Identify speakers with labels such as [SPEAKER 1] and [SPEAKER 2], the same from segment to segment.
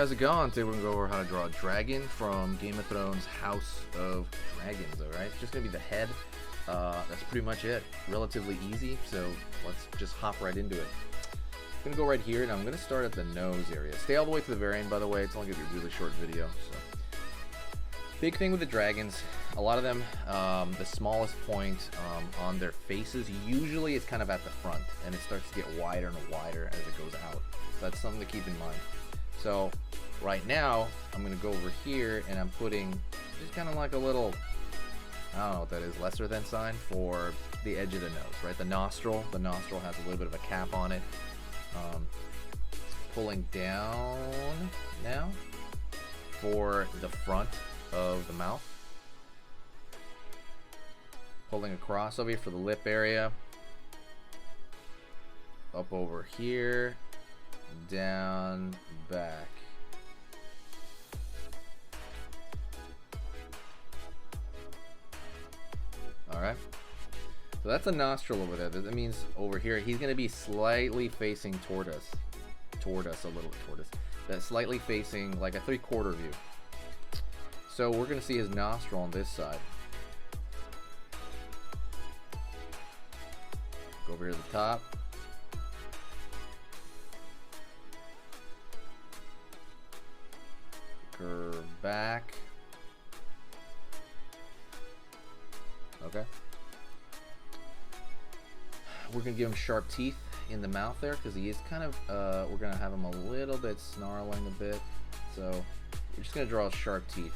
[SPEAKER 1] how's it going? Today we're going to go over how to draw a dragon from Game of Thrones House of Dragons, alright? It's just going to be the head. That's pretty much it. Relatively easy, so let's just hop right into it. I'm going to go right here, and I'm going to start at the nose area. Stay all the way to the very end, by the way. It's only going to be a really short video. So, big thing with the dragons, a lot of them, the smallest point on their faces, usually it's kind of at the front, and it starts to get wider and wider as it goes out. So that's something to keep in mind. So right now, I'm going to go over here, and I'm putting just kind of like a little, I don't know what that is, lesser than sign for the edge of the nose, right? The nostril has a little bit of a cap on it. Pulling down now for the front of the mouth. Pulling across over here for the lip area. Up over here. Down, back. Alright. So that's a nostril over there. That means over here he's going to be slightly facing toward us. That's slightly facing like a 3/4 view. So we're going to see his nostril on this side. Go over here to the top. Curve back. Okay. We're going to give him sharp teeth in the mouth there because he is kind of, we're going to have him a little bit snarling a bit. So we're just going to draw sharp teeth.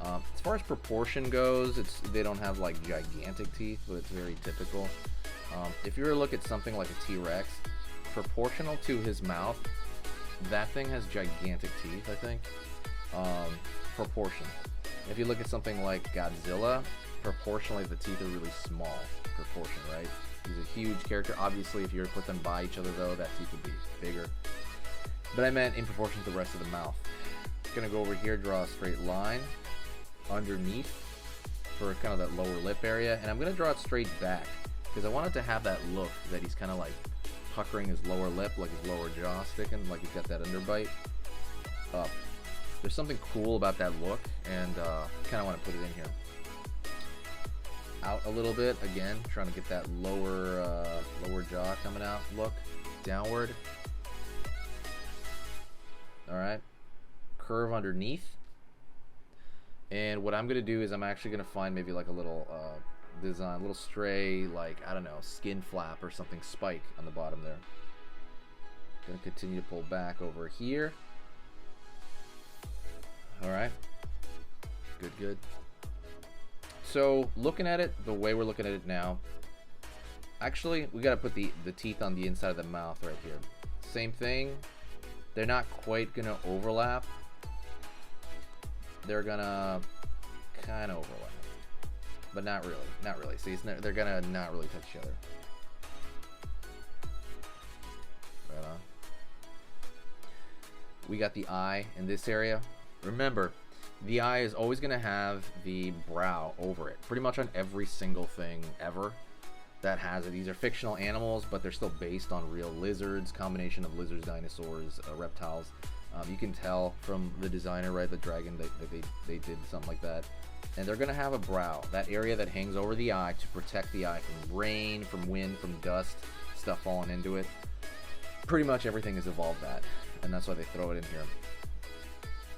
[SPEAKER 1] As far as proportion goes, they don't have like gigantic teeth, but it's very typical. If you were to look at something like a T-Rex, proportional to his mouth, that thing has gigantic teeth, I think. Proportion. If you look at something like Godzilla, proportionally the teeth are really small. Proportion, right? He's a huge character. Obviously, if you were to put them by each other, though, that teeth would be bigger. But I meant in proportion to the rest of the mouth. Gonna go over here, draw a straight line underneath for kind of that lower lip area, and I'm gonna draw it straight back because I want it to have that look that he's kind of like puckering his lower lip, like his lower jaw sticking, like he's got that underbite up. There's something cool about that look, and kind of want to put it in here. Out a little bit, again, trying to get that lower jaw coming out look, downward. Alright, curve underneath. And what I'm going to do is I'm actually going to find maybe like a little design, a little stray, like, I don't know, skin flap or something spike on the bottom there. Going to continue to pull back over here. Alright, good. So looking at it the way we're looking at it now, actually we got to put the teeth on the inside of the mouth right here. Same thing, they're not quite gonna overlap, they're gonna kind of overlap, but not really. See, they're gonna not really touch each other. Right on. We got the eye in this area. Remember, the eye is always going to have the brow over it. Pretty much on every single thing ever that has it. These are fictional animals, but they're still based on real lizards, combination of lizards, dinosaurs, reptiles. You can tell from the designer, right, the dragon, that they did something like that. And they're going to have a brow, that area that hangs over the eye to protect the eye from rain, from wind, from dust, stuff falling into it. Pretty much everything has evolved that, and that's why they throw it in here.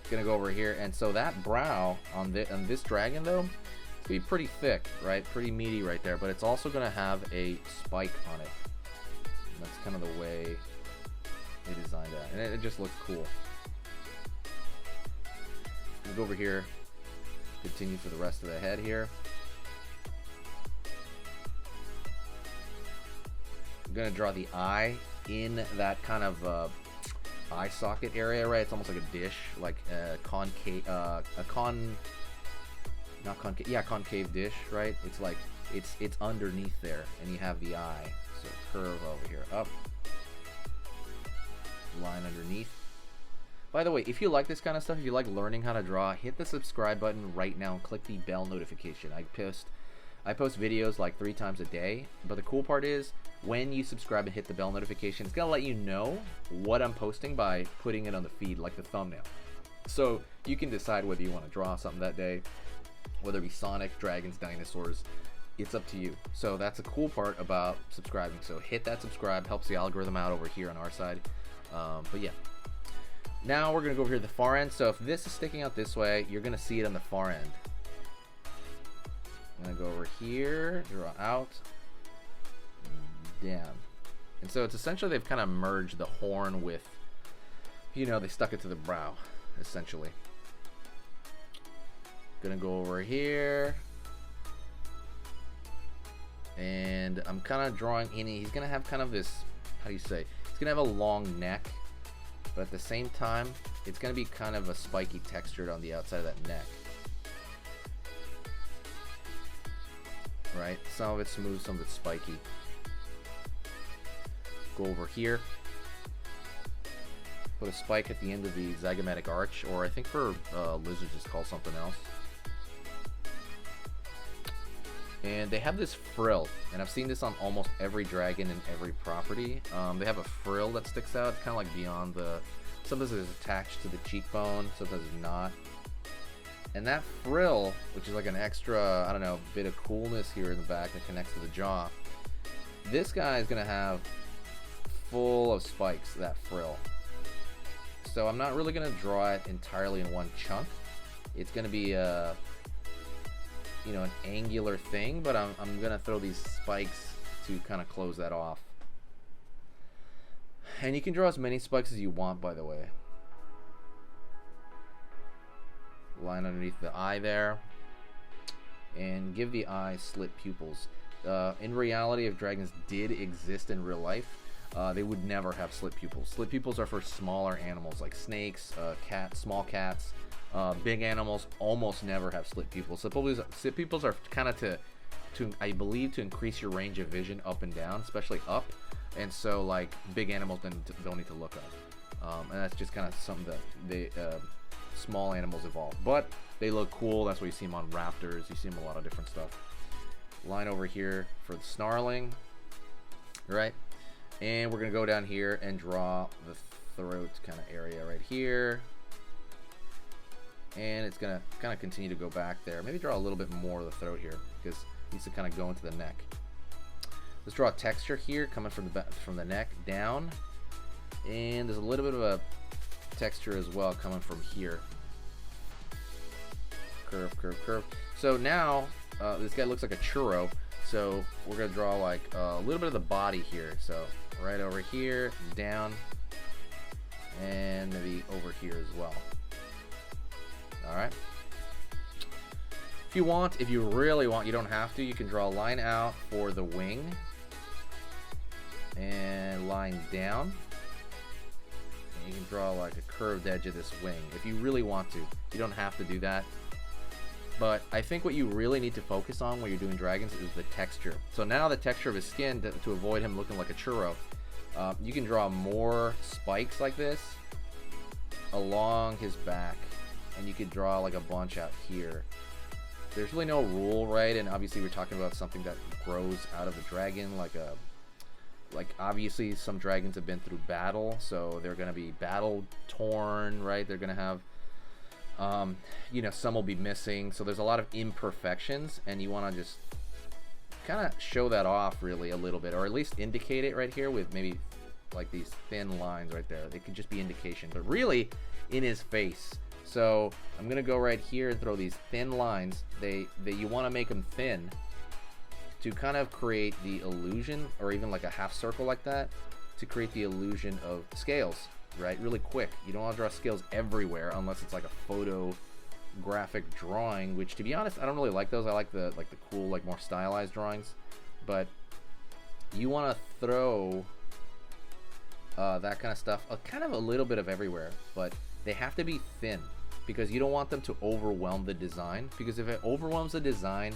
[SPEAKER 1] Gonna go over here, and so that brow on this dragon though, it's gonna be pretty thick, right? Pretty meaty right there, but it's also gonna have a spike on it. And that's kind of the way they designed that, and it just looks cool. We'll go over here, continue for the rest of the head here. I'm gonna draw the eye in that kind of eye socket area, right? It's almost like a dish, like a concave, concave dish, right? It's like it's underneath there, and you have the eye. So curve over here, up, line underneath. By the way, if you like this kind of stuff, if you like learning how to draw, hit the subscribe button right now and click the bell notification. I post videos like 3 times a day, but the cool part is when you subscribe and hit the bell notification, it's gonna let you know what I'm posting by putting it on the feed, like the thumbnail. So you can decide whether you want to draw something that day, whether it be Sonic, dragons, dinosaurs. It's up to you. So that's a cool part about subscribing. So hit that subscribe, helps the algorithm out over here on our side. But yeah. Now we're going to go over here to the far end. So if this is sticking out this way, you're going to see it on the far end. I'm going to go over here, draw out, down. And so it's essentially they've kind of merged the horn with, you know, they stuck it to the brow, essentially. Gonna go over here. And I'm kind of drawing in, he's gonna have kind of this, how do you say, he's gonna have a long neck, but at the same time, it's gonna be kind of a spiky texture on the outside of that neck. Right? Some of it's smooth, some of it's spiky. Go over here. Put a spike at the end of the zygomatic arch, or I think for lizards it's called something else. And they have this frill, and I've seen this on almost every dragon and every property. They have a frill that sticks out, kind of like beyond the, sometimes it's attached to the cheekbone, sometimes it's not. And that frill, which is like an extra, I don't know, bit of coolness here in the back that connects to the jaw, this guy is going to have full of spikes, that frill. So I'm not really going to draw it entirely in one chunk. It's going to be a, you know, an angular thing, but I'm going to throw these spikes to kind of close that off. And you can draw as many spikes as you want, by the way. Line underneath the eye there, and give the eye slit pupils. In reality, if dragons did exist in real life, they would never have slit pupils. Slit pupils are for smaller animals like snakes, cats, small cats. Big animals almost never have slit pupils. Slit pupils are kind of to I believe to increase your range of vision up and down, especially up. And so like big animals don't need to look up. And that's just kind of something that they small animals evolve, but they look cool. That's why you see them on raptors, you see them a lot of different stuff. Line over here for the snarling, right? And we're gonna go down here and draw the throat kind of area right here, and it's gonna kind of continue to go back there. Maybe draw a little bit more of the throat here because it needs to kind of go into the neck. Let's draw a texture here coming from the neck down, and there's a little bit of a texture as well coming from here. Curve, curve, curve. So now this guy looks like a churro, so we're gonna draw like a little bit of the body here. So right over here, down, and maybe over here as well. Alright. If you really want, you don't have to, you can draw a line out for the wing and line down. You can draw like a curved edge of this wing if you really want to. You don't have to do that. But I think what you really need to focus on when you're doing dragons is the texture. So now the texture of his skin, to avoid him looking like a churro, you can draw more spikes like this along his back. And you could draw like a bunch out here. There's really no rule, right? And obviously we're talking about something that grows out of a dragon, like obviously some dragons have been through battle, so they're going to be battle torn, right? They're going to have, you know, some will be missing. So there's a lot of imperfections, and you want to just kind of show that off really a little bit, or at least indicate it right here with maybe like these thin lines right there. They could just be indication, but really in his face. So I'm going to go right here and throw these thin lines. You want to make them thin to kind of create the illusion, or even like a half circle like that, to create the illusion of scales, right? Really quick. You don't want to draw scales everywhere unless it's like a photographic drawing, which to be honest, I don't really like those. I like the cool, like more stylized drawings. But you want to throw that kind of stuff, kind of a little bit of everywhere, but they have to be thin because you don't want them to overwhelm the design, because if it overwhelms the design,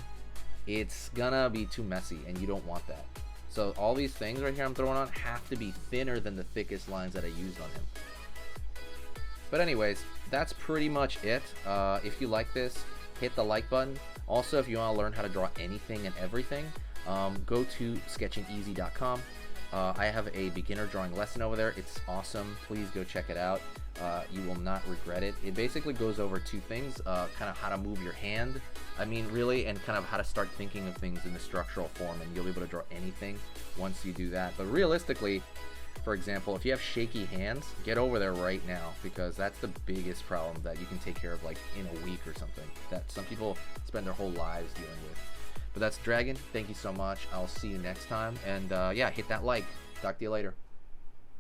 [SPEAKER 1] it's gonna be too messy, and you don't want that. So all these things right here I'm throwing on have to be thinner than the thickest lines that I used on him. But anyways, that's pretty much it. If you like this, hit the like button. Also, if you want to learn how to draw anything and everything, go to sketchingeasy.com. I have a beginner drawing lesson over there. It's awesome. Please go check it out. You will not regret it. It basically goes over two things, kind of how to move your hand, I mean, really, and kind of how to start thinking of things in the structural form, and you'll be able to draw anything once you do that. But realistically, for example, if you have shaky hands, get over there right now, because that's the biggest problem that you can take care of like in a week or something, that some people spend their whole lives dealing with. But that's Dragon. Thank you so much. I'll see you next time, and yeah, hit that like. Talk to you later.